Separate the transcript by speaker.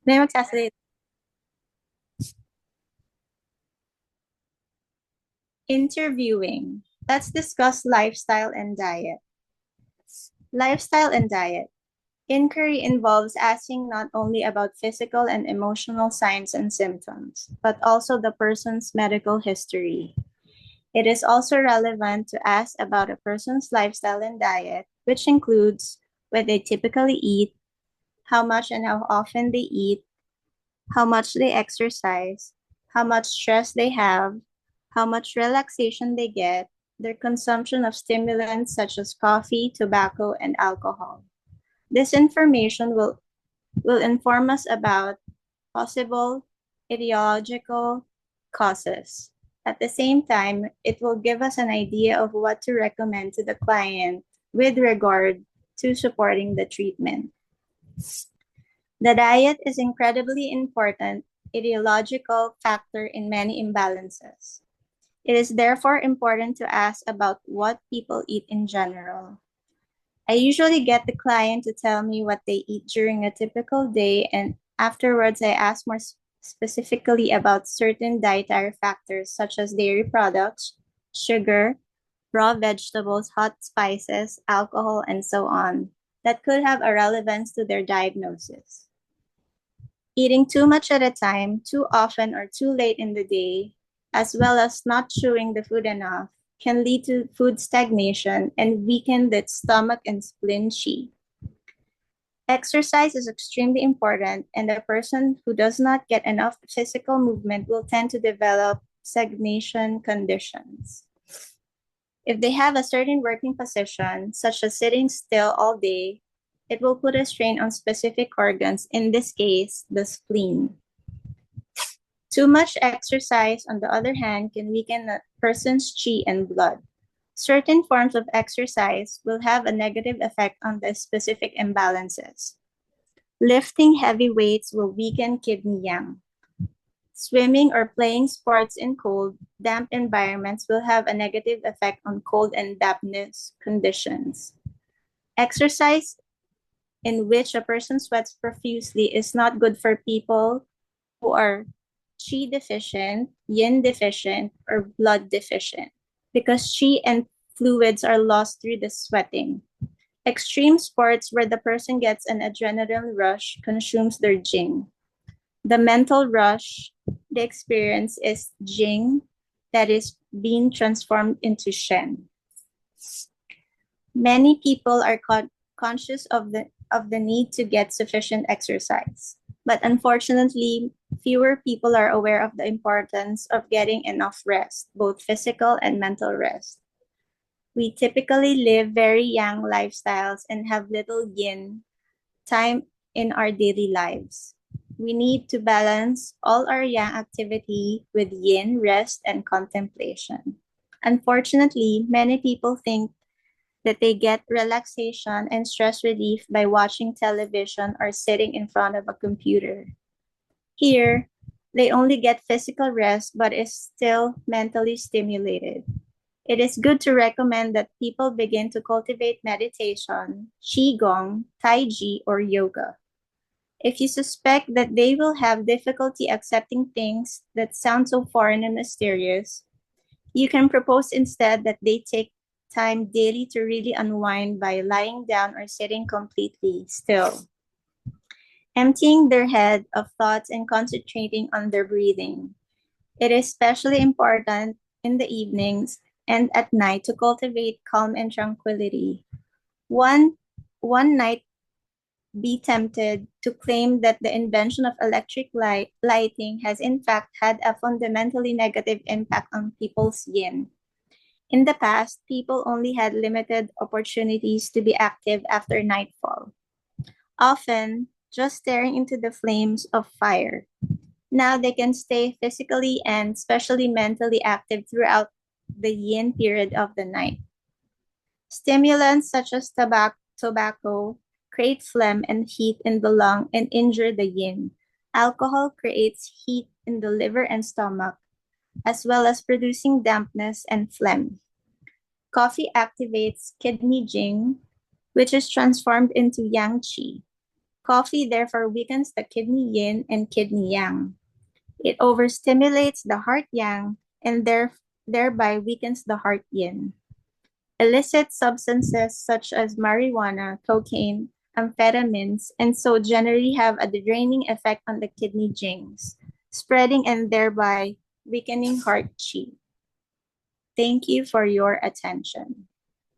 Speaker 1: May magsasalita. Interviewing. Let's discuss lifestyle and diet. Lifestyle and diet. Inquiry involves asking not only about physical and emotional signs and symptoms, but also the person's medical history. It is also relevant to ask about a person's lifestyle and diet, which includes what they typically eat, how much and how often they eat, how much they exercise, how much stress they have, how much relaxation they get, their consumption of stimulants such as coffee, tobacco, and alcohol. This information will inform us about possible etiological causes. At the same time, it will give us an idea of what to recommend to the client with regard to supporting the treatment. The diet is incredibly important etiological factor in many imbalances. It is therefore important to ask about what people eat in general. I usually get the client to tell me what they eat during a typical day, and afterwards, I ask more specifically about certain dietary factors such as dairy products, sugar, raw vegetables, hot spices, alcohol, and so on, that could have a relevance to their diagnosis. Eating too much at a time, too often, or too late in the day, as well as not chewing the food enough, can lead to food stagnation and weaken the stomach and spleen qi. Exercise is extremely important, and a person who does not get enough physical movement will tend to develop stagnation conditions. If they have a certain working position, such as sitting still all day, it will put a strain on specific organs, in this case, the spleen. Too much exercise, on the other hand, can weaken a person's qi and blood. Certain forms of exercise will have a negative effect on the specific imbalances. Lifting heavy weights will weaken kidney yang. Swimming or playing sports in cold, damp environments will have a negative effect on cold and dampness conditions. Exercise in which a person sweats profusely is not good for people who are qi deficient, yin deficient, or blood deficient because qi and fluids are lost through the sweating. Extreme sports where the person gets an adrenaline rush consumes their jing. The mental rush they experience is jing that is being transformed into shen. Many people are conscious of the need to get sufficient exercise, but unfortunately, fewer people are aware of the importance of getting enough rest, both physical and mental rest. We typically live very yang lifestyles and have little yin time in our daily lives. We need to balance all our yang activity with yin, rest, and contemplation. Unfortunately, many people think that they get relaxation and stress relief by watching television or sitting in front of a computer. Here, they only get physical rest but is still mentally stimulated. It is good to recommend that people begin to cultivate meditation, qigong, tai chi, or yoga. If you suspect that they will have difficulty accepting things that sound so foreign and mysterious, you can propose instead that they take time daily to really unwind by lying down or sitting completely still, emptying their head of thoughts and concentrating on their breathing. It is especially important in the evenings and at night to cultivate calm and tranquility. One, one night be tempted to claim that the invention of electric lighting has in fact had a fundamentally negative impact on people's yin. In the past, people only had limited opportunities to be active after nightfall, often just staring into the flames of fire. Now they can stay physically and especially mentally active throughout the yin period of the night. Stimulants such as tobacco create phlegm and heat in the lung and injure the yin. Alcohol creates heat in the liver and stomach, as well as producing dampness and phlegm. Coffee activates kidney jing, which is transformed into yang qi. Coffee therefore weakens the kidney yin and kidney yang. It overstimulates the heart yang and thereby weakens the heart yin. Illicit substances such as marijuana, cocaine, amphetamines, and so generally have a draining effect on the kidney jings, spreading and thereby weakening heart qi. Thank you for your attention.